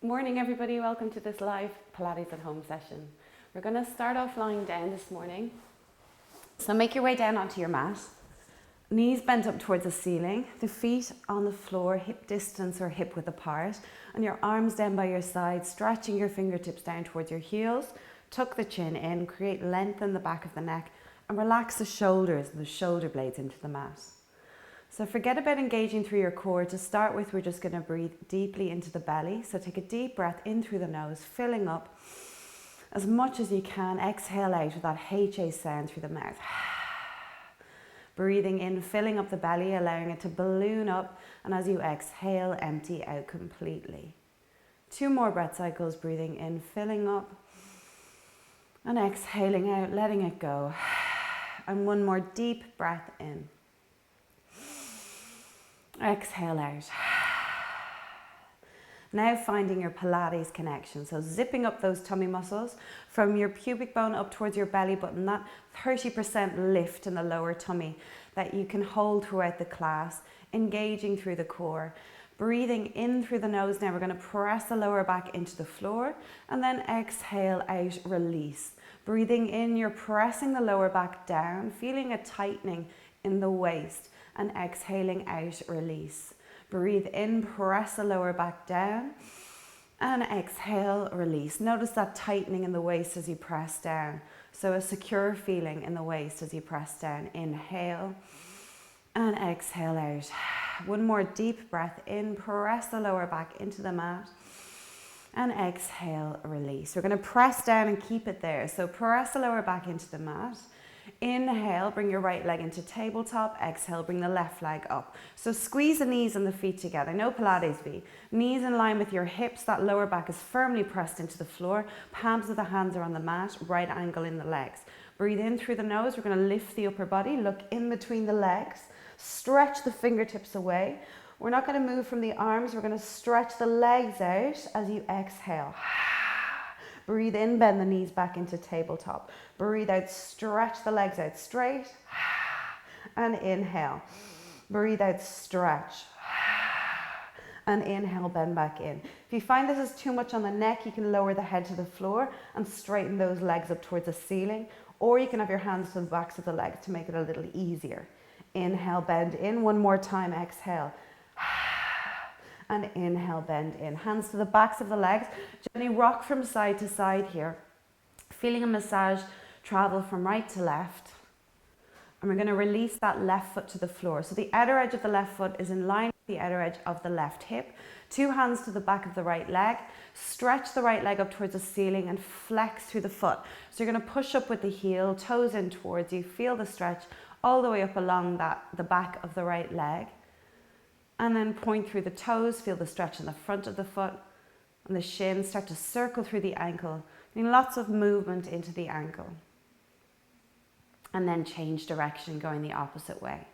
Morning everybody, welcome to this live Pilates at home session. We're going to start off lying down this morning. So make your way down onto your mat. Knees bent up towards the ceiling, the feet on the floor, hip distance or hip width apart, and your arms down by your side, stretching your fingertips down towards your heels. Tuck the chin in, create length in the back of the neck, and relax the shoulders and the shoulder blades into the mat. So forget about engaging through your core. To start with, we're just going to breathe deeply into the belly. So take a deep breath in through the nose, filling up as much as you can. Exhale out with that HA sound through the mouth. Breathing in, filling up the belly, allowing it to balloon up. And as you exhale, empty out completely. 2 more breath cycles, breathing in, filling up. And exhaling out, letting it go. And 1 more deep breath in. Exhale out. Now finding your Pilates connection. So zipping up those tummy muscles from your pubic bone up towards your belly button, that 30% lift in the lower tummy that you can hold throughout the class, engaging through the core. Breathing in through the nose now, we're going to press the lower back into the floor and then exhale out, release. Breathing in, you're pressing the lower back down, feeling a tightening in the waist. And exhaling out, release. Breathe in, press the lower back down, and exhale, release. Notice that tightening in the waist as you press down. So a secure feeling in the waist as you press down. Inhale, and exhale out. 1 more deep breath in, press the lower back into the mat, and exhale, release. We're going to press down and keep it there. So press the lower back into the mat. Inhale, bring your right leg into tabletop. Exhale, bring the left leg up. So squeeze the knees and the feet together. No Pilates V. Knees in line with your hips. That lower back is firmly pressed into the floor. Palms of the hands are on the mat. Right angle in the legs. Breathe in through the nose. We're going to lift the upper body. Look in between the legs. Stretch the fingertips away. We're not going to move from the arms. We're going to stretch the legs out as you exhale. Breathe in, bend the knees back into tabletop. Breathe out, stretch the legs out straight. And inhale. Breathe out, stretch. And inhale, bend back in. If you find this is too much on the neck, you can lower the head to the floor and straighten those legs up towards the ceiling. Or you can have your hands to the backs of the legs to make it a little easier. Inhale, bend in. 1 more time, exhale. And inhale, bend in. Hands to the backs of the legs. Gently rock from side to side here. Feeling a massage travel from right to left. And we're going to release that left foot to the floor. So the outer edge of the left foot is in line with the outer edge of the left hip. 2 hands to the back of the right leg. Stretch the right leg up towards the ceiling and flex through the foot. So you're going to push up with the heel, toes in towards you. Feel the stretch all the way up along the back of the right leg. And then point through the toes, feel the stretch in the front of the foot and the shin. Start to circle through the ankle, getting lots of movement into the ankle. And then change direction, going the opposite way.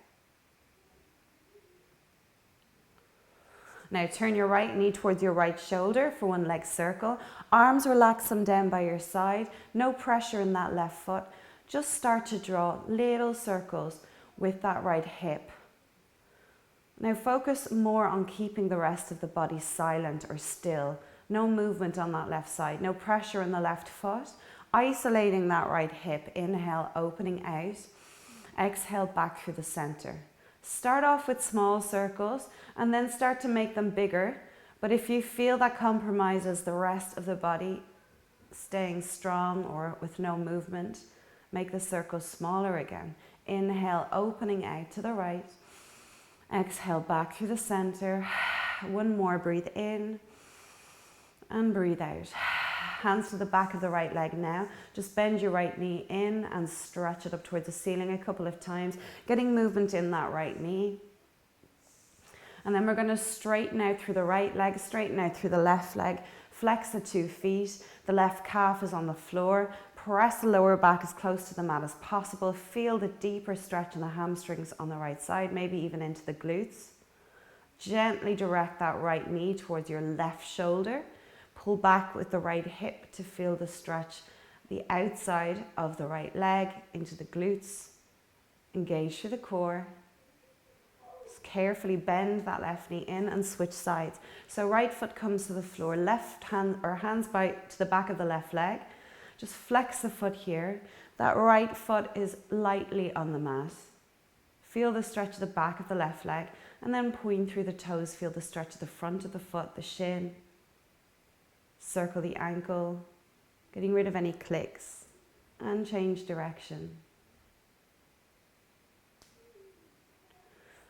Now turn your right knee towards your right shoulder for 1 leg circle. Arms relax them down by your side. No pressure in that left foot. Just start to draw little circles with that right hip. Now focus more on keeping the rest of the body silent or still. No movement on that left side. No pressure in the left foot. Isolating that right hip. Inhale, opening out. Exhale, back through the center. Start off with small circles and then start to make them bigger. But if you feel that compromises the rest of the body staying strong or with no movement, make the circles smaller again. Inhale, opening out to the right. Exhale, back through the center. 1 more, breathe in and breathe out. Hands to the back of the right leg now. Just bend your right knee in and stretch it up towards the ceiling a couple of times, getting movement in that right knee. And then we're going to straighten out through the right leg, straighten out through the left leg, flex the 2 feet. The left calf is on the floor. Press the lower back as close to the mat as possible. Feel the deeper stretch in the hamstrings on the right side, maybe even into the glutes. Gently direct that right knee towards your left shoulder. Pull back with the right hip to feel the stretch, the outside of the right leg into the glutes. Engage through the core. carefully bend that left knee in and switch sides. So right foot comes to the floor, left hand or hands by to the back of the left leg. Just flex the foot here. That right foot is lightly on the mat. Feel the stretch of the back of the left leg, and then point through the toes. Feel the stretch of the front of the foot, the shin. Circle the ankle, getting rid of any clicks, and change direction.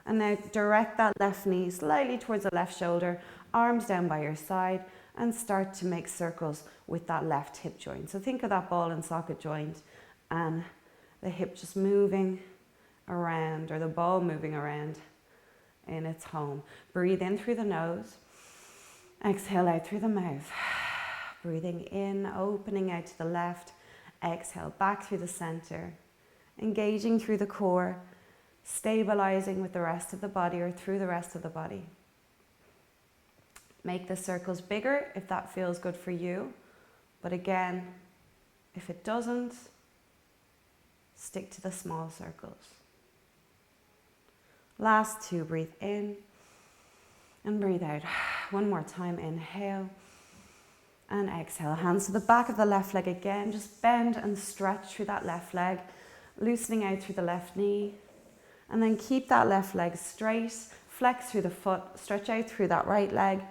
And now direct that left knee slightly towards the left shoulder, arms down by your side, and start to make circles with that left hip joint. So think of that ball and socket joint and the hip just moving around, or the ball moving around in its home. Breathe in through the nose, exhale out through the mouth. Breathing in, opening out to the left, exhale back through the center, engaging through the core, stabilizing with the rest of the body or through the rest of the body. Make the circles bigger if that feels good for you, but again, if it doesn't, stick to the small circles. Last two, breathe in and breathe out. One more time, inhale and exhale. Hands to the back of the left leg again. Just bend and stretch through that left leg, loosening out through the left knee. And then keep that left leg straight, flex through the foot, stretch out through that right leg.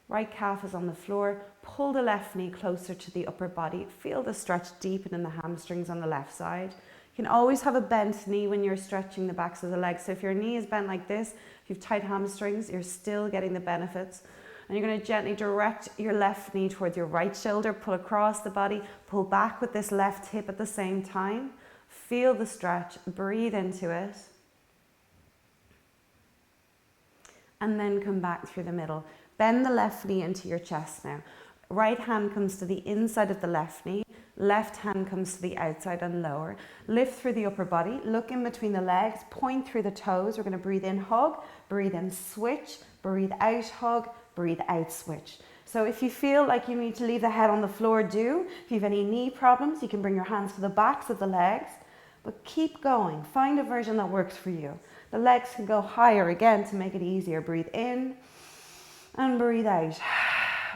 Right calf is on the floor. Pull the left knee closer to the upper body. Feel the stretch deepen in the hamstrings on the left side. You can always have a bent knee when you're stretching the backs of the legs. So if your knee is bent like this, if you've tight hamstrings, you're still getting the benefits. And you're going to gently direct your left knee towards your right shoulder, pull across the body, pull back with this left hip at the same time. Feel the stretch, breathe into it. And then come back through the middle. Bend the left knee into your chest now. Right hand comes to the inside of the left knee. Left hand comes to the outside and lower. Lift through the upper body. Look in between the legs. Point through the toes. We're going to breathe in, hug. Breathe in, switch. Breathe out, hug. Breathe out, switch. So if you feel like you need to leave the head on the floor, do. If you have any knee problems, you can bring your hands to the backs of the legs. But keep going. Find a version that works for you. The legs can go higher again to make it easier. Breathe in and breathe out.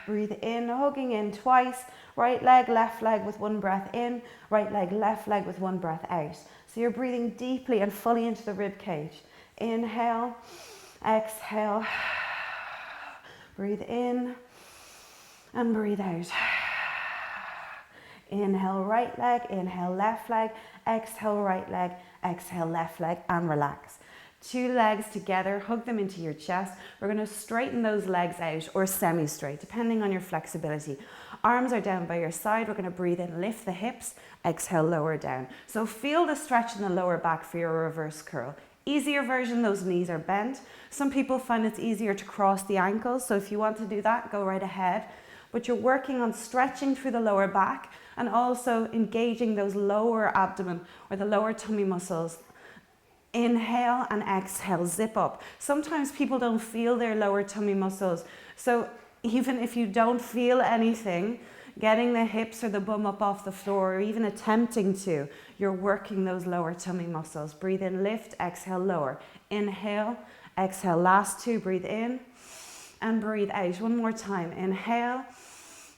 Breathe in, hugging in twice. Right leg, left leg with one breath in. Right leg, left leg with one breath out. So you're breathing deeply and fully into the rib cage. Inhale, exhale. Breathe in and breathe out. Inhale, right leg, inhale, left leg, exhale, right leg, exhale, left leg, and relax. Two legs together, hug them into your chest. We're going to straighten those legs out, or semi-straight, depending on your flexibility. Arms are down by your side. We're going to breathe in, lift the hips, exhale, lower down. So feel the stretch in the lower back for your reverse curl. Easier version, those knees are bent. Some people find it's easier to cross the ankles, so if you want to do that, go right ahead. But you're working on stretching through the lower back and also engaging those lower abdomen or the lower tummy muscles. Inhale and exhale, zip up. Sometimes people don't feel their lower tummy muscles. So even if you don't feel anything, getting the hips or the bum up off the floor, or even attempting to, you're working those lower tummy muscles. Breathe in, lift, exhale, lower. Inhale, exhale, last two, breathe in and breathe out. One more time, inhale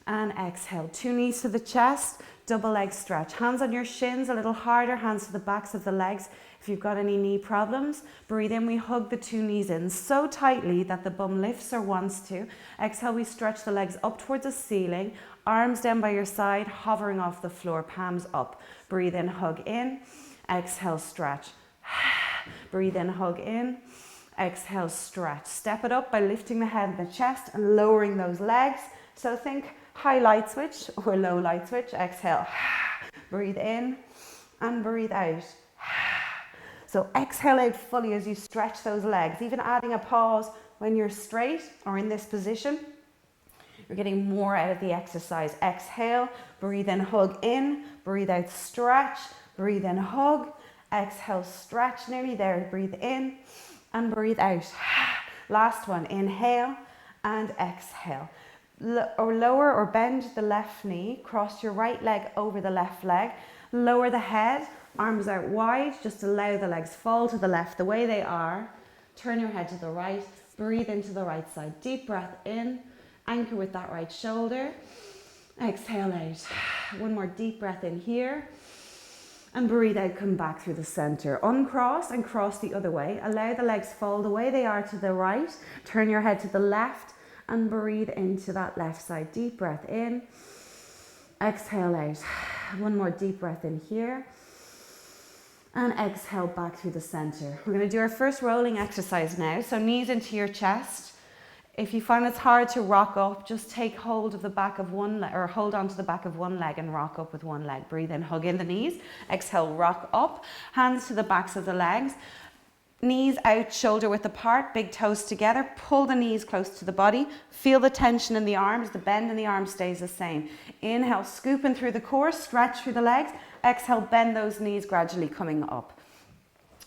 and exhale. Two knees to the chest, double leg stretch. Hands on your shins, a little harder, hands to the backs of the legs. If you've got any knee problems, breathe in, we hug the two knees in so tightly that the bum lifts or wants to. Exhale, we stretch the legs up towards the ceiling, arms down by your side, hovering off the floor, palms up. Breathe in, hug in, exhale, stretch. Breathe in, hug in, exhale, stretch. Step it up by lifting the head and the chest and lowering those legs. So think high light switch or low light switch. Exhale, breathe in and breathe out. So exhale out fully as you stretch those legs, even adding a pause when you're straight or in this position. You're getting more out of the exercise. Exhale, breathe in, hug in, breathe out, stretch, breathe in, hug, exhale, stretch, nearly there, breathe in and breathe out. Last one, inhale and exhale. Or lower or bend the left knee, cross your right leg over the left leg, lower the head, arms out wide, just allow the legs fall to the left the way they are. Turn your head to the right, breathe into the right side. Deep breath in, anchor with that right shoulder. Exhale out. One more deep breath in here. And breathe out, come back through the center. Uncross and cross the other way. Allow the legs fold the way they are to the right. Turn your head to the left and breathe into that left side. Deep breath in. Exhale out. One more deep breath in here. And exhale back through the center. We're going to do our first rolling exercise now. So knees into your chest. If you find it's hard to rock up, just take hold of the back of one leg, or hold on to the back of one leg and rock up with one leg. Breathe in, hug in the knees. Exhale, rock up. Hands to the backs of the legs. Knees out, shoulder width apart, big toes together. Pull the knees close to the body. Feel the tension in the arms. The bend in the arms stays the same. Inhale, scoop in through the core, stretch through the legs. Exhale, bend those knees gradually coming up.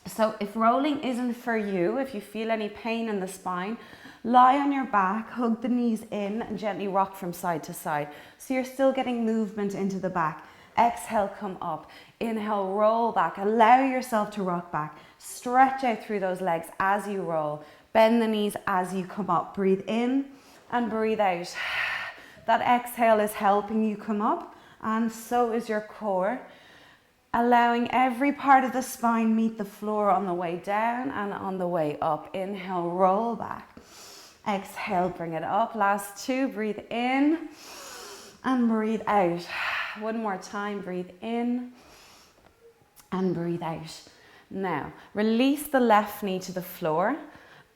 So if rolling isn't for you, if you feel any pain in the spine, lie on your back, hug the knees in and gently rock from side to side. So you're still getting movement into the back. Exhale, come up. Inhale, roll back. Allow yourself to rock back. Stretch out through those legs as you roll. Bend the knees as you come up. Breathe in and breathe out. That exhale is helping you come up, and so is your core. Allowing every part of the spine meet the floor on the way down and on the way up. Inhale, roll back. Exhale, bring it up. Last two, breathe in and breathe out. One more time, breathe in and breathe out. Now, release the left knee to the floor,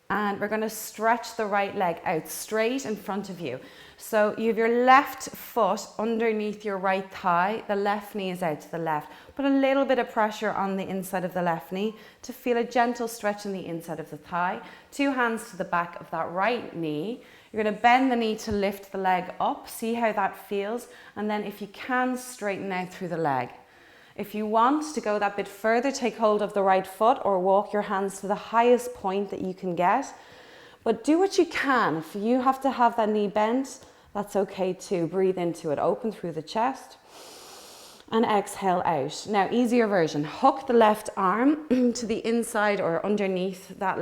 and we're going to stretch the right leg out straight in front of you. So you have your left foot underneath your right thigh. The left knee is out to the left. Put a little bit of pressure on the inside of the left knee to feel a gentle stretch in the inside of the thigh. Two hands to the back of that right knee. You're going to bend the knee to lift the leg up. See how that feels. And then if you can, straighten out through the leg. If you want to go that bit further, take hold of the right foot or walk your hands to the highest point that you can get. But do what you can. If you have to have that knee bent, that's okay too. Breathe into it. Open through the chest and exhale out. Now, easier version. Hook the left arm to the inside or underneath that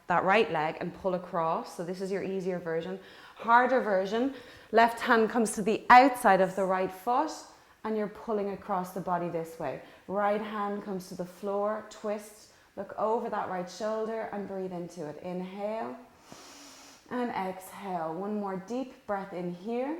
right leg and pull across. So this is your easier version. Harder version. Left hand comes to the outside of the right foot and you're pulling across the body this way. Right hand comes to the floor, twist, look over that right shoulder and breathe into it. Inhale and exhale. One more deep breath in here.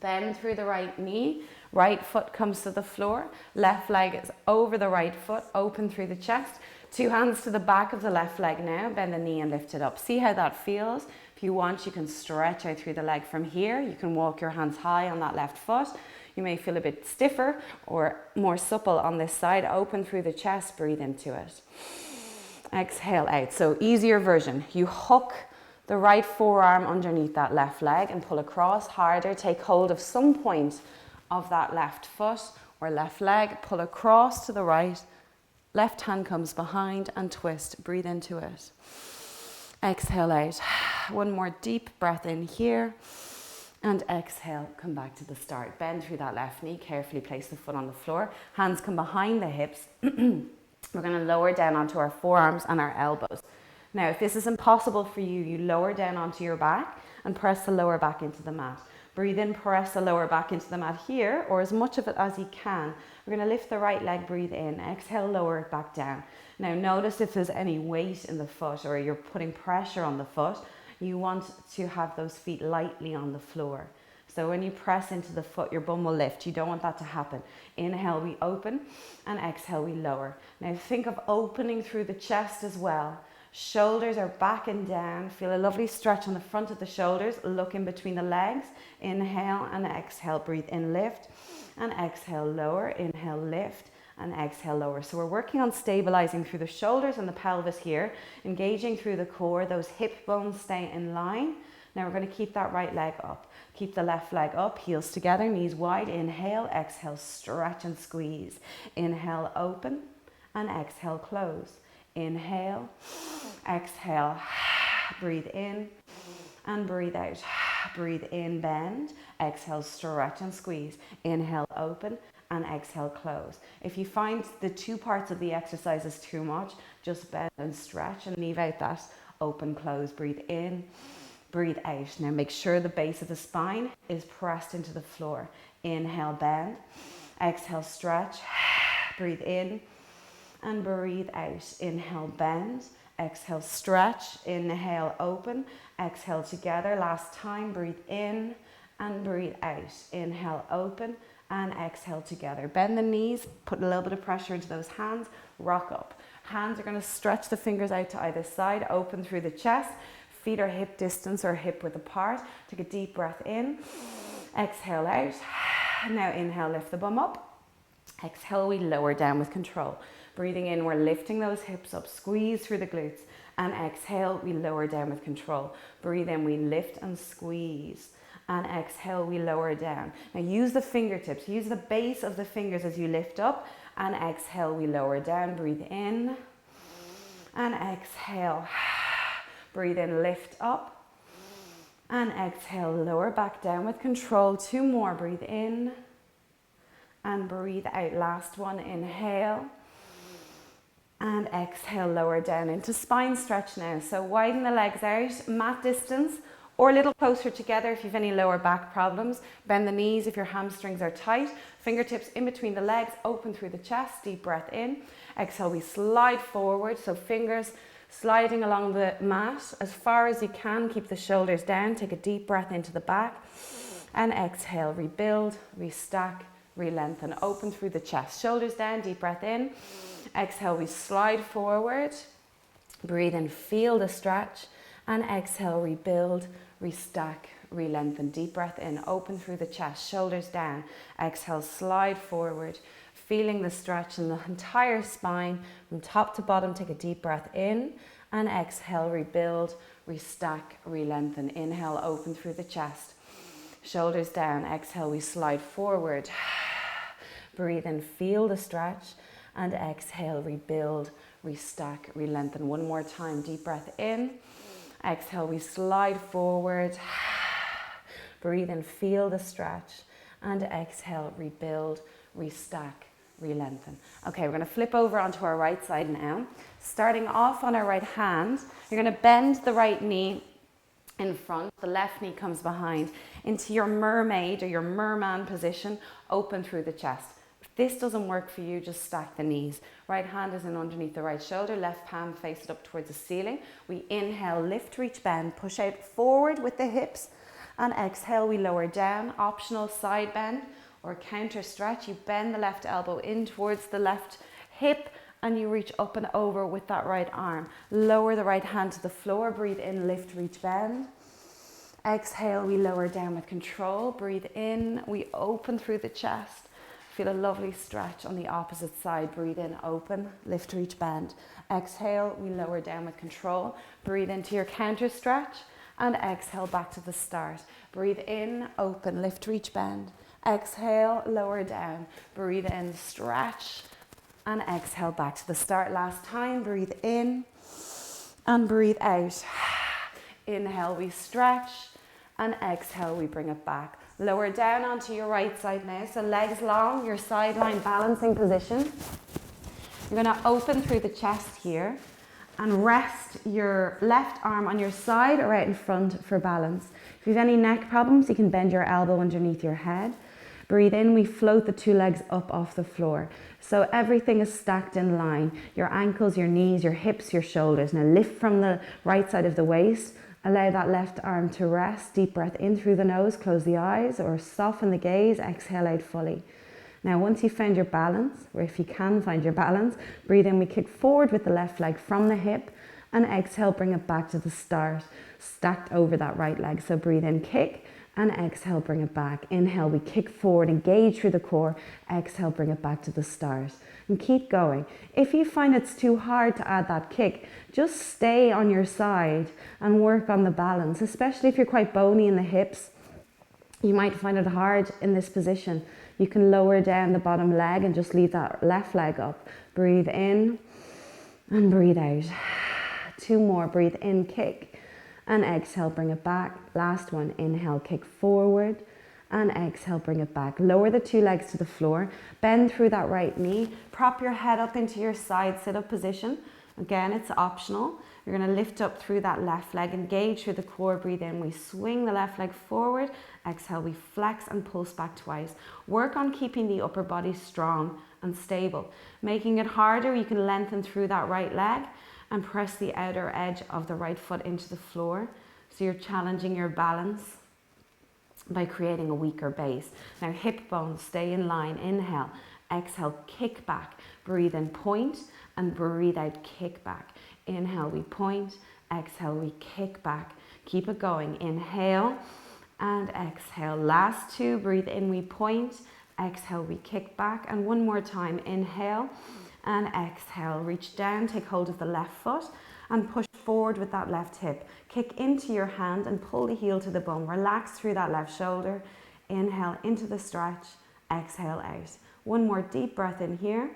Bend through the right knee. Right foot comes to the floor. Left leg is over the right foot. Open through the chest. Two hands to the back of the left leg now. Bend the knee and lift it up. See how that feels. If you want, you can stretch out through the leg from here. You can walk your hands high on that left foot. You may feel a bit stiffer or more supple on this side. Open through the chest. Breathe into it. Exhale out. So easier version. You hook the right forearm underneath that left leg and pull across. Harder. Take hold of some point of that left foot or left leg. Pull across to the right. Left hand comes behind and twist. Breathe into it. Exhale out. One more deep breath in here. And exhale, come back to the start. Bend through that left knee. Carefully place the foot on the floor. Hands come behind the hips. We're going to lower down onto our forearms and our elbows. Now, if this is impossible for you, you lower down onto your back and press the lower back into the mat. Breathe in, press the lower back into the mat here, or as much of it as you can. We're going to lift the right leg, breathe in. Exhale, lower it back down. Now, notice if there's any weight in the foot or you're putting pressure on the foot, you want to have those feet lightly on the floor. So when you press into the foot, your bum will lift. You don't want that to happen. Inhale, we open, and exhale, we lower. Now think of opening through the chest as well. Shoulders are back and down. Feel a lovely stretch on the front of the shoulders. Look in between the legs. Inhale and exhale. Breathe in, lift, and exhale, lower. Inhale, lift, and exhale, lower. So we're working on stabilizing through the shoulders and the pelvis here, engaging through the core. Those hip bones stay in line. Now we're going to keep that right leg up. Keep the left leg up, heels together, knees wide. Inhale, exhale, stretch and squeeze. Inhale, open, and exhale, close. Inhale, exhale, breathe in and breathe out. Breathe in, bend. Exhale, stretch and squeeze. Inhale, open, and exhale, close. If you find the two parts of the exercise is too much, just bend and stretch and leave out that open, close. Breathe in, breathe out. Now make sure the base of the spine is pressed into the floor. Inhale, bend. Exhale, stretch. Breathe in and breathe out. Inhale, bend. Exhale, stretch. Inhale, open. Exhale, together. Last time. Breathe in and breathe out. Inhale, open, and exhale, together. Bend the knees. Put a little bit of pressure into those hands. Rock up. Hands are going to stretch the fingers out to either side. Open through the chest. Feet are hip distance or hip width apart. Take a deep breath in. Exhale out. Now inhale, lift the bum up. Exhale, we lower down with control. Breathing in, we're lifting those hips up, squeeze through the glutes. And exhale, we lower down with control. Breathe in, we lift and squeeze. And exhale, we lower down. Now use the fingertips, use the base of the fingers as you lift up. And exhale, we lower down. Breathe in. And exhale. Breathe in, lift up. And exhale, lower back down with control. Two more, breathe in. And breathe out. Last one, inhale. And exhale, lower down into spine stretch now. So widen the legs out, mat distance, or a little closer together if you have any lower back problems. Bend the knees if your hamstrings are tight. Fingertips in between the legs, open through the chest. Deep breath in. Exhale, we slide forward. So fingers sliding along the mat as far as you can. Keep the shoulders down. Take a deep breath into the back. And exhale, rebuild, restack, re-lengthen. Open through the chest. Shoulders down, deep breath in. Exhale, we slide forward. Breathe in, feel the stretch. And exhale, rebuild, restack, re-lengthen. Deep breath in, open through the chest. Shoulders down. Exhale, slide forward. Feeling the stretch in the entire spine from top to bottom. Take a deep breath in and exhale, rebuild, restack, re-lengthen. Inhale, open through the chest. Shoulders down. Exhale, we slide forward. Breathe in, feel the stretch, and exhale, rebuild, restack, re-lengthen. One more time. Deep breath in. Exhale, we slide forward. Breathe in, feel the stretch, and exhale, rebuild, restack, re-lengthen. Okay, we're going to flip over onto our right side now. Starting off on our right hand, you're going to bend the right knee in front, the left knee comes behind, into your mermaid or your merman position, open through the chest. If this doesn't work for you, just stack the knees. Right hand is in underneath the right shoulder, left palm faces up towards the ceiling. We inhale, lift, reach, bend, push out forward with the hips, and exhale, we lower down. Optional side bend or counter stretch. You bend the left elbow in towards the left hip and you reach up and over with that right arm. Lower the right hand to the floor. Breathe in, lift, reach, bend. Exhale, we lower down with control. Breathe in, we open through the chest. Feel a lovely stretch on the opposite side. Breathe in, open, lift, reach, bend. Exhale, we lower down with control. Breathe into your counter stretch and exhale back to the start. Breathe in, open, lift, reach, bend. Exhale, lower down. Breathe in, stretch, and exhale back to the start. Last time, breathe in and breathe out. Inhale, we stretch, and exhale, we bring it back. Lower down onto your right side now. So legs long, your sideline balancing position. You're going to open through the chest here and rest your left arm on your side or out in front for balance. If you have any neck problems, you can bend your elbow underneath your head. Breathe in, we float the two legs up off the floor. So everything is stacked in line. Your ankles, your knees, your hips, your shoulders. Now lift from the right side of the waist. Allow that left arm to rest. Deep breath in through the nose, close the eyes or soften the gaze, exhale out fully. Now once you've found your balance, or if you can find your balance, breathe in, we kick forward with the left leg from the hip and exhale, bring it back to the start, stacked over that right leg. So breathe in, kick, and exhale, bring it back. Inhale, we kick forward, engage through the core. Exhale, bring it back to the start. And keep going. If you find it's too hard to add that kick, just stay on your side and work on the balance, especially if you're quite bony in the hips. You might find it hard in this position. You can lower down the bottom leg and just leave that left leg up. Breathe in and breathe out. Two more. Breathe in, kick. and exhale, bring it back. Last one, inhale, kick forward, and exhale, bring it back. Lower the two legs to the floor, bend through that right knee, prop your head up into your side sit-up position. Again, it's optional. You're going to lift up through that left leg, engage through the core, breathe in. We swing the left leg forward, exhale, we flex and pulse back twice. Work on keeping the upper body strong and stable. Making it harder, you can lengthen through that right leg and press the outer edge of the right foot into the floor. So you're challenging your balance by creating a weaker base. Now hip bones stay in line. Inhale, exhale, kick back. Breathe in, point, and breathe out, kick back. Inhale, we point. Exhale, we kick back. Keep it going. Inhale and exhale. Last two. Breathe in, we point. Exhale, we kick back. And one more time. Inhale and exhale. Reach down, take hold of the left foot and push forward with that left hip. Kick into your hand and pull the heel to the bum. Relax through that left shoulder. Inhale into the stretch. Exhale out. One more deep breath in here.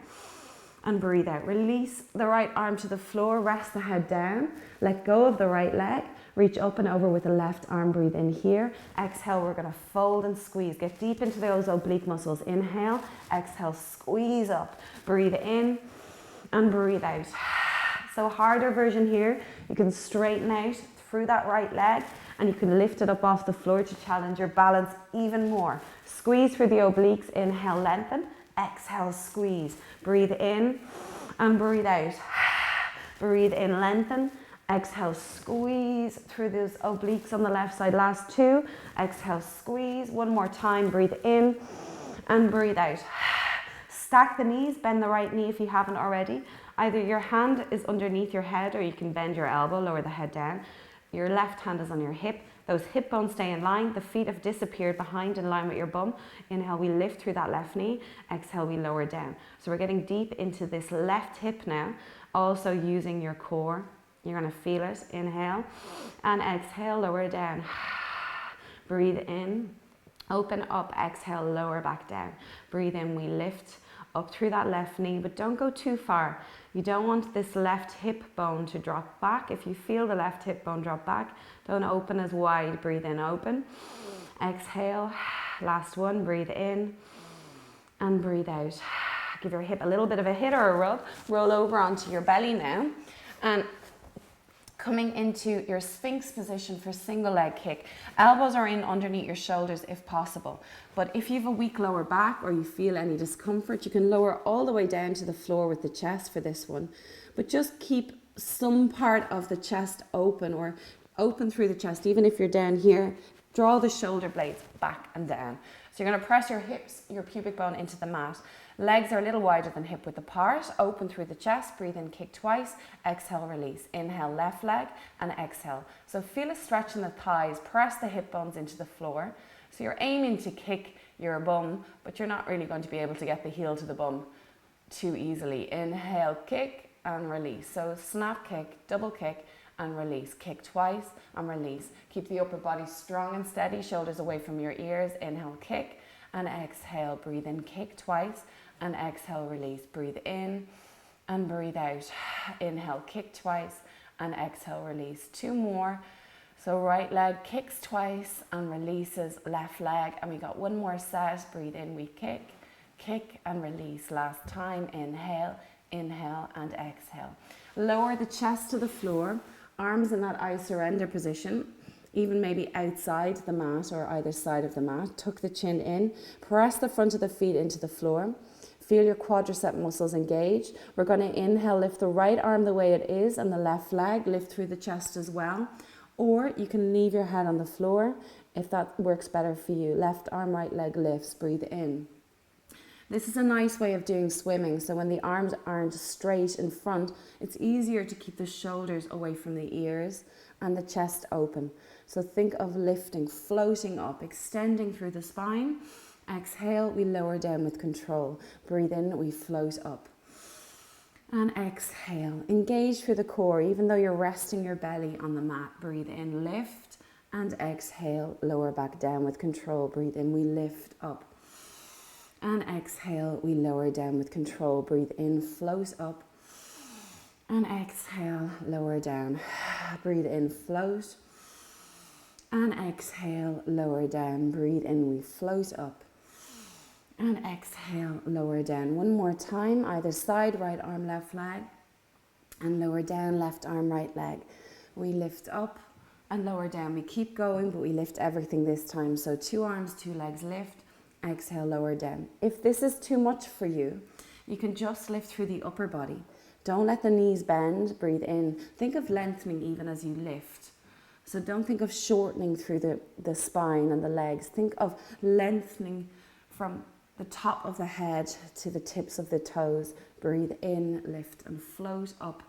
And breathe out. Release the right arm to the floor, rest the head down, let go of the right leg, reach up and over with the left arm, breathe in here. Exhale, we're gonna fold and squeeze. Get deep into those oblique muscles. Inhale, exhale, squeeze up. Breathe in and breathe out. So harder version here, you can straighten out through that right leg and you can lift it up off the floor to challenge your balance even more. Squeeze through the obliques, inhale, lengthen. Exhale, squeeze. Breathe in and breathe out. Breathe in, lengthen. Exhale, squeeze through those obliques on the left side. Last two. Exhale, squeeze. One more time. Breathe in and breathe out. Stack the knees. Bend the right knee if you haven't already. Either your hand is underneath your head or you can bend your elbow, lower the head down. Your left hand is on your hip. Those hip bones stay in line. The feet have disappeared behind in line with your bum. Inhale, we lift through that left knee. Exhale, we lower down. So we're getting deep into this left hip now. Also using your core. You're going to feel it. Inhale and exhale, lower down. Breathe in, open up, exhale, lower back down. Breathe in, we lift up through that left knee, but don't go too far. You don't want this left hip bone to drop back. If you feel the left hip bone drop back, don't open as wide. Breathe in, open. Exhale. Last one. Breathe in and breathe out. Give your hip a little bit of a hit or a rub. Roll over onto your belly now. And coming into your Sphinx position for single leg kick. Elbows are in underneath your shoulders if possible. But if you have a weak lower back or you feel any discomfort, you can lower all the way down to the floor with the chest for this one. But just keep some part of the chest open or open through the chest. Even if you're down here, draw the shoulder blades back and down. So you're going to press your hips, your pubic bone into the mat. Legs are a little wider than hip width apart. Open through the chest. Breathe in, kick twice. Exhale, release. Inhale, left leg and exhale. So feel a stretch in the thighs. Press the hip bones into the floor. So you're aiming to kick your bum, but you're not really going to be able to get the heel to the bum too easily. Inhale, kick and release. So snap kick, double kick and release. Kick twice and release. Keep the upper body strong and steady. Shoulders away from your ears. Inhale, kick and exhale. Breathe in, kick twice. And exhale, release. Breathe in and breathe out. Inhale, kick twice and exhale, release. Two more. So right leg kicks twice and releases left leg. And we got one more set. Breathe in, we kick, kick and release. Last time, inhale, inhale and exhale. Lower the chest to the floor. Arms in that I surrender position. Even maybe outside the mat or either side of the mat. Tuck the chin in. Press the front of the feet into the floor. Feel your quadricep muscles engage. We're going to inhale, lift the right arm the way it is and the left leg, lift through the chest as well. Or you can leave your head on the floor if that works better for you. Left arm, right leg lifts, breathe in. This is a nice way of doing swimming. So when the arms aren't straight in front, it's easier to keep the shoulders away from the ears and the chest open. So think of lifting, floating up, extending through the spine. Exhale, we lower down with control. Breathe in, we float up. And exhale, engage through the core, even though you're resting your belly on the mat. Breathe in, lift, and exhale, lower back down with control. Breathe in, we lift up. And exhale, we lower down with control. Breathe in, float up. And exhale, lower down. Breathe in, float. And exhale, lower down. Breathe in, we float up. And exhale, lower down. One more time, either side, right arm, left leg. And lower down, left arm, right leg. We lift up and lower down. We keep going, but we lift everything this time. So 2 arms, 2 legs lift. Exhale, lower down. If this is too much for you, you can just lift through the upper body. Don't let the knees bend. Breathe in. Think of lengthening even as you lift. So don't think of shortening through the spine and the legs. Think of lengthening from the top of the head to the tips of the toes. Breathe in, lift and float up.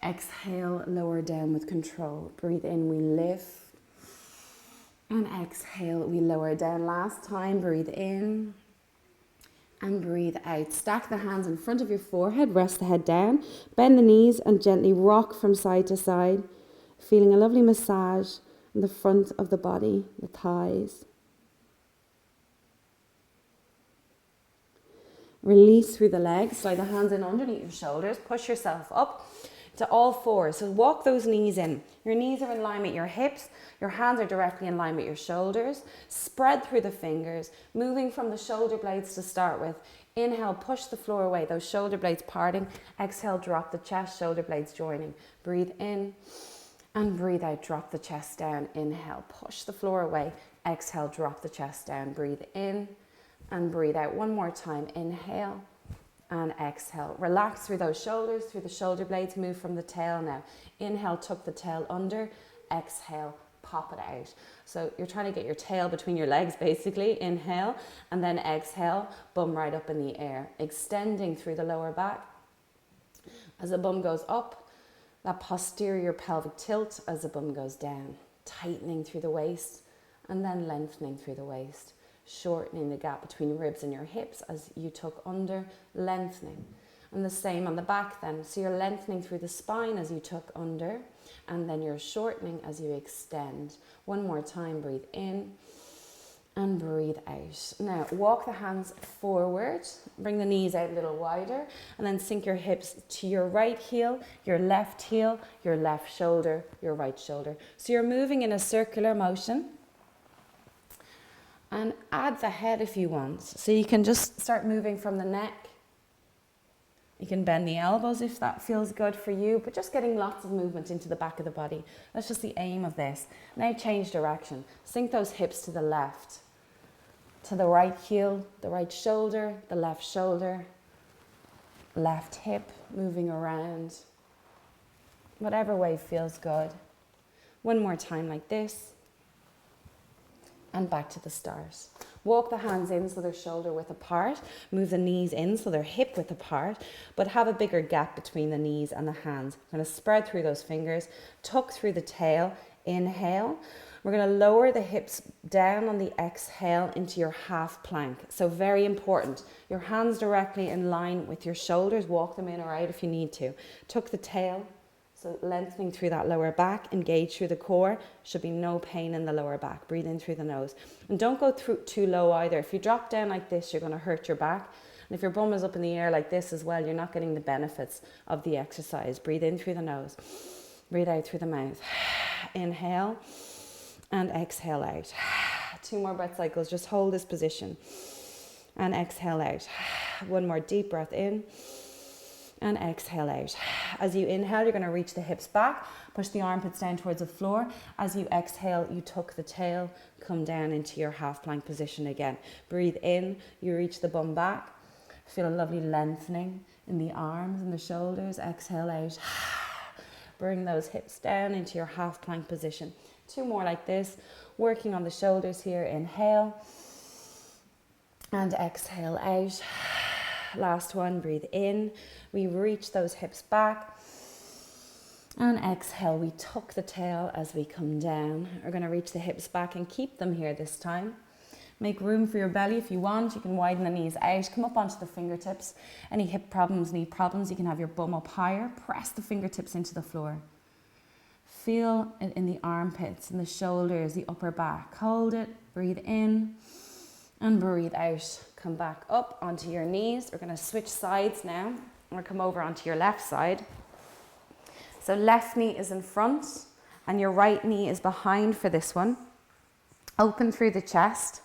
Exhale, lower down with control. Breathe in, we lift. And exhale, we lower down. Last time, breathe in. And breathe out. Stack the hands in front of your forehead. Rest the head down. Bend the knees and gently rock from side to side. Feeling a lovely massage in the front of the body, the thighs. Release through the legs. Slide the hands in underneath your shoulders. Push yourself up to all fours. So walk those knees in. Your knees are in line with your hips. Your hands are directly in line with your shoulders. Spread through the fingers, moving from the shoulder blades to start with. Inhale, push the floor away. Those shoulder blades parting. Exhale, drop the chest, shoulder blades joining. Breathe in. And breathe out, drop the chest down. Inhale, push the floor away. Exhale, drop the chest down. Breathe in and breathe out. One more time. Inhale and exhale. Relax through those shoulders, through the shoulder blades. Move from the tail now. Inhale, tuck the tail under. Exhale, pop it out. So you're trying to get your tail between your legs basically. Inhale and then exhale, bum right up in the air. Extending through the lower back. As the bum goes up, that posterior pelvic tilt as the bum goes down, tightening through the waist and then lengthening through the waist, shortening the gap between ribs and your hips as you tuck under, lengthening. And the same on the back then. So you're lengthening through the spine as you tuck under and then you're shortening as you extend. One more time, breathe in and breathe out. Now walk the hands forward, bring the knees out a little wider and then sink your hips to your right heel, your left shoulder, your right shoulder. So you're moving in a circular motion and add the head if you want. So you can just start moving from the neck. You can bend the elbows if that feels good for you, but just getting lots of movement into the back of the body. That's just the aim of this. Now change direction. Sink those hips to the left. To the right heel, the right shoulder, the left shoulder, left hip, moving around. Whatever way feels good. One more time like this. And back to the start. Walk the hands in so they're shoulder width apart. Move the knees in so they're hip width apart, but have a bigger gap between the knees and the hands. I'm going to spread through those fingers, tuck through the tail, inhale. We're going to lower the hips down on the exhale into your half plank. So very important. Your hands directly in line with your shoulders. Walk them in or out if you need to. Tuck the tail. So lengthening through that lower back, engage through the core. Should be no pain in the lower back. Breathe in through the nose. And don't go through too low either. If you drop down like this, you're going to hurt your back. And if your bum is up in the air like this as well, you're not getting the benefits of the exercise. Breathe in through the nose. Breathe out through the mouth. Inhale and exhale out. 2 more breath cycles. Just hold this position. And exhale out. 1 more deep breath in. And exhale out. As you inhale, you're going to reach the hips back, push the armpits down towards the floor. As you exhale, you tuck the tail, come down into your half plank position again. Breathe in, you reach the bum back. Feel a lovely lengthening in the arms and the shoulders. Exhale out. Bring those hips down into your half plank position. 2 more like this, working on the shoulders here. Inhale and exhale out. Last one, breathe in. We reach those hips back. And exhale, we tuck the tail as we come down. We're going to reach the hips back and keep them here this time. Make room for your belly if you want. You can widen the knees out. Come up onto the fingertips. Any hip problems, knee problems, you can have your bum up higher. Press the fingertips into the floor. Feel it in the armpits, in the shoulders, the upper back. Hold it. Breathe in. And breathe out. Come back up onto your knees. We're going to switch sides now. We'll come over onto your left side. So left knee is in front and your right knee is behind for this one. Open through the chest.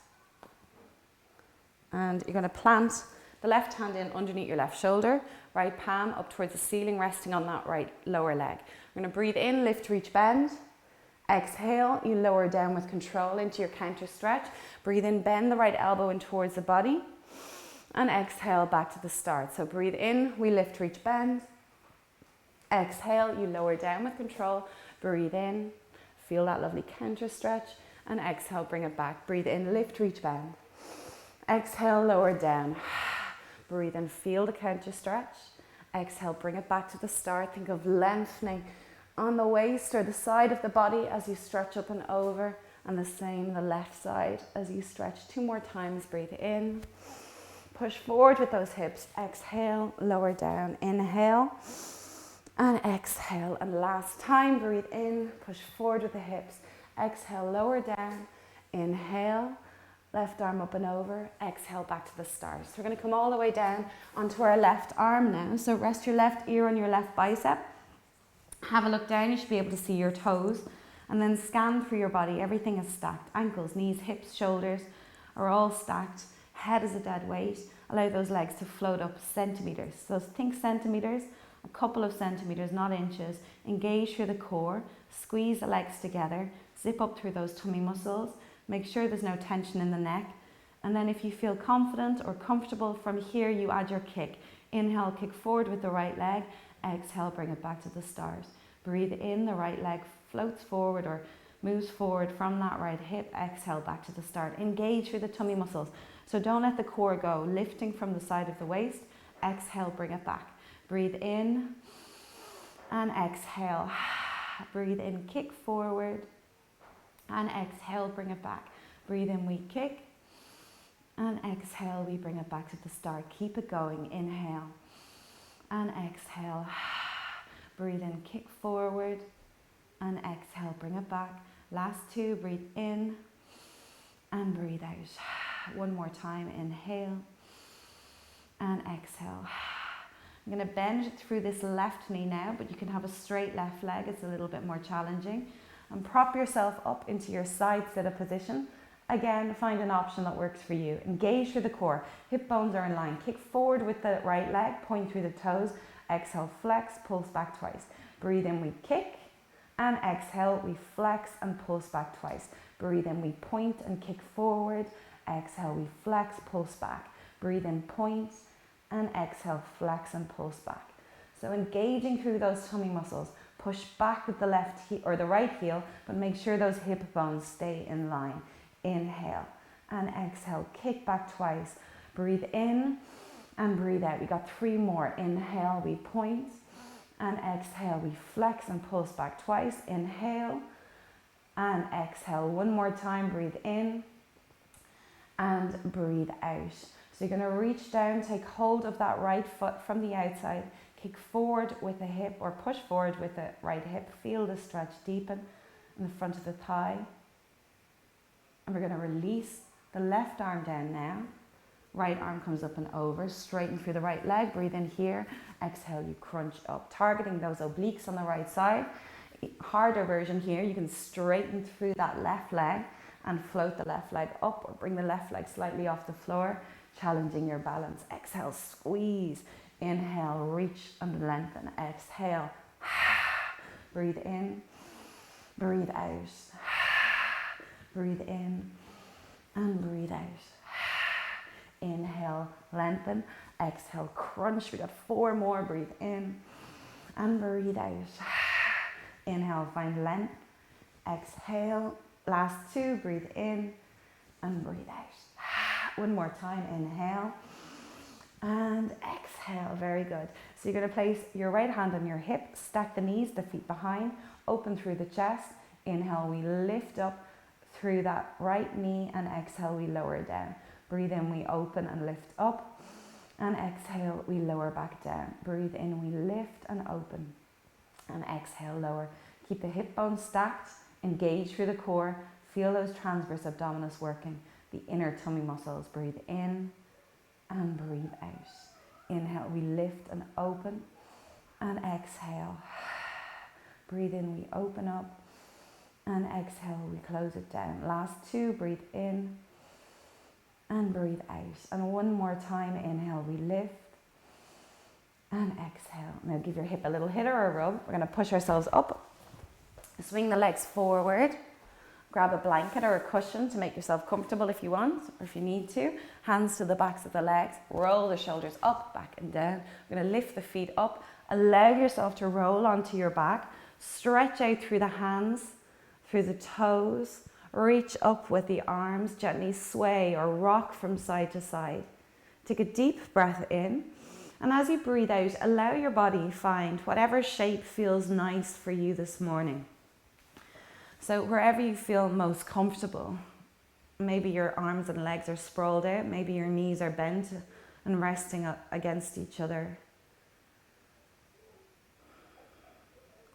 And you're going to plant the left hand in underneath your left shoulder, right palm up towards the ceiling, resting on that right lower leg. We're going to breathe in, lift, reach, bend. Exhale, you lower down with control into your counter stretch. Breathe in, bend the right elbow in towards the body. And exhale, back to the start. So breathe in, we lift, reach, bend. Exhale, you lower down with control. Breathe in, feel that lovely counter stretch. And exhale, bring it back. Breathe in, lift, reach, bend. Exhale, lower down. Breathe in, feel the counter stretch. Exhale, bring it back to the start. Think of lengthening on the waist or the side of the body as you stretch up and over. And the same, the left side as you stretch. 2 more times, breathe in. Push forward with those hips. Exhale, lower down. Inhale and exhale. And last time, breathe in, push forward with the hips. Exhale, lower down. Inhale. Left arm up and over, exhale back to the start. So we're going to come all the way down onto our left arm now. So rest your left ear on your left bicep. Have a look down, you should be able to see your toes. And then scan through your body, everything is stacked. Ankles, knees, hips, shoulders are all stacked. Head is a dead weight. Allow those legs to float up centimetres. So think centimetres, a couple of centimetres, not inches. Engage through the core, squeeze the legs together, zip up through those tummy muscles. Make sure there's no tension in the neck. And then if you feel confident or comfortable from here, you add your kick. Inhale, kick forward with the right leg. Exhale, bring it back to the start. Breathe in, the right leg floats forward or moves forward from that right hip. Exhale, back to the start. Engage through the tummy muscles. So don't let the core go. Lifting from the side of the waist. Exhale, bring it back. Breathe in and exhale. Breathe in, kick forward. And exhale, bring it back. Breathe in, we kick. And exhale, we bring it back to the start. Keep it going. Inhale. And exhale. Breathe in, kick forward. And exhale, bring it back. Last 2, breathe in. And breathe out. 1 more time. Inhale. And exhale. I'm going to bend through this left knee now, but you can have a straight left leg. It's a little bit more challenging. And prop yourself up into your side sit-up position. Again, find an option that works for you. Engage through the core. Hip bones are in line. Kick forward with the right leg, point through the toes. Exhale, flex, pulse back twice. Breathe in, we kick. And exhale, we flex and pulse back twice. Breathe in, we point and kick forward. Exhale, we flex, pulse back. Breathe in, point. And exhale, flex and pulse back. So engaging through those tummy muscles. Push back with the left heel or the right heel, but make sure those hip bones stay in line. Inhale and exhale. Kick back twice. Breathe in and breathe out. We got 3 more. Inhale, we point. And exhale, we flex and pulse back twice. Inhale and exhale. 1 more time. Breathe in and breathe out. So you're going to reach down, take hold of that right foot from the outside. Kick forward with the hip or push forward with the right hip. Feel the stretch deepen in the front of the thigh. And we're going to release the left arm down now. Right arm comes up and over. Straighten through the right leg. Breathe in here. Exhale, you crunch up. Targeting those obliques on the right side. Harder version here. You can straighten through that left leg and float the left leg up or bring the left leg slightly off the floor. Challenging your balance. Exhale, squeeze. Inhale, reach and lengthen. Exhale. Breathe in. Breathe out. Breathe in and breathe out. Inhale, lengthen. Exhale, crunch. We got 4 more. Breathe in and breathe out. Inhale, find length. Exhale. Last 2. Breathe in and breathe out. 1 more time. Inhale. And exhale, very good. So you're going to place your right hand on your hip, stack the knees, the feet behind, open through the chest. Inhale, we lift up through that right knee and exhale, we lower down. Breathe in, we open and lift up. And exhale, we lower back down. Breathe in, we lift and open. And exhale, lower. Keep the hip bones stacked, engage through the core. Feel those transverse abdominis working, the inner tummy muscles. Breathe in. And breathe out. Inhale, we lift and open. And exhale. Breathe in, we open up. And exhale, we close it down. Last two, breathe in and breathe out. And one more time, inhale, we lift and exhale. Now give your hip a little hit or a rub. We're going to push ourselves up. Swing the legs forward. Grab a blanket or a cushion to make yourself comfortable if you want, or if you need to. Hands to the backs of the legs. Roll the shoulders up, back and down. We're going to lift the feet up. Allow yourself to roll onto your back. Stretch out through the hands, through the toes. Reach up with the arms. Gently sway or rock from side to side. Take a deep breath in. And as you breathe out, allow your body find whatever shape feels nice for you this morning. So wherever you feel most comfortable, maybe your arms and legs are sprawled out, maybe your knees are bent and resting against each other.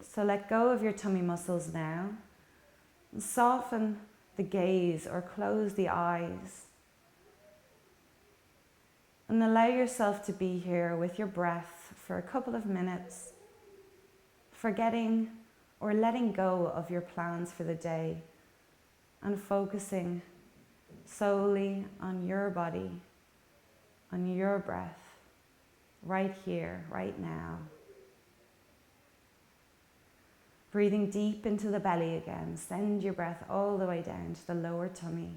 So let go of your tummy muscles now. And soften the gaze or close the eyes. And allow yourself to be here with your breath for a couple of minutes, forgetting or letting go of your plans for the day and focusing solely on your body, on your breath, right here, right now. Breathing deep into the belly again. Send your breath all the way down to the lower tummy.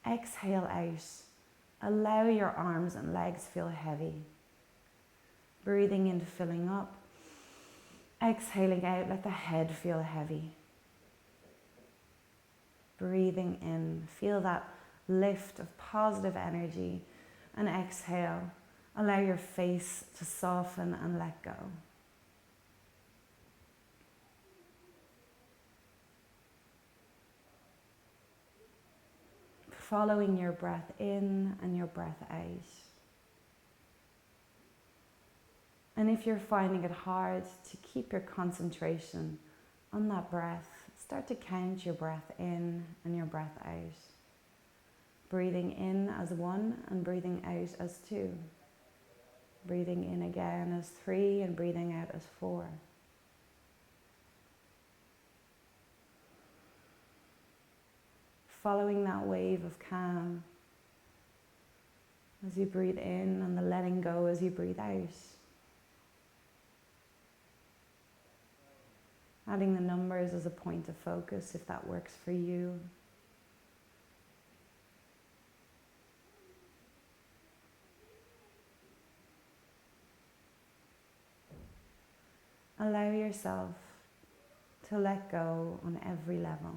Exhale out. Allow your arms and legs feel heavy. Breathing in, filling up. Exhaling out, let the head feel heavy. Breathing in, feel that lift of positive energy. And exhale, allow your face to soften and let go. Following your breath in and your breath out. And if you're finding it hard to keep your concentration on that breath, start to count your breath in and your breath out. Breathing in as 1 and breathing out as 2. Breathing in again as 3 and breathing out as 4. Following that wave of calm as you breathe in and the letting go as you breathe out. Adding the numbers as a point of focus if that works for you. Allow yourself to let go on every level.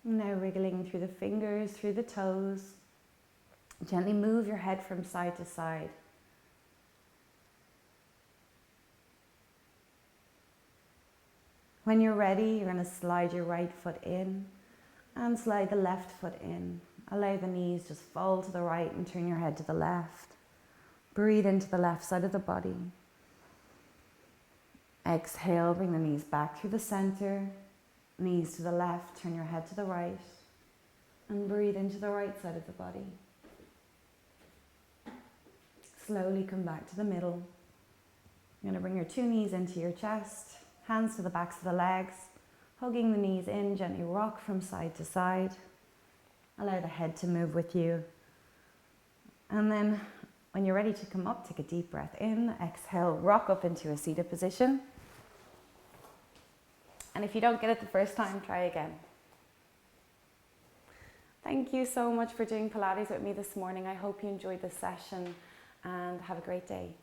Now wriggling through the fingers, through the toes. Gently move your head from side to side. When you're ready, you're going to slide your right foot in and slide the left foot in. Allow the knees just fall to the right and turn your head to the left. Breathe into the left side of the body. Exhale, bring the knees back through the center. Knees to the left, turn your head to the right, and breathe into the right side of the body. Slowly come back to the middle. You're going to bring your 2 knees into your chest, hands to the backs of the legs, hugging the knees in, gently rock from side to side. Allow the head to move with you. And then when you're ready to come up, take a deep breath in, exhale, rock up into a seated position. And if you don't get it the first time, try again. Thank you so much for doing Pilates with me this morning. I hope you enjoyed this session and have a great day.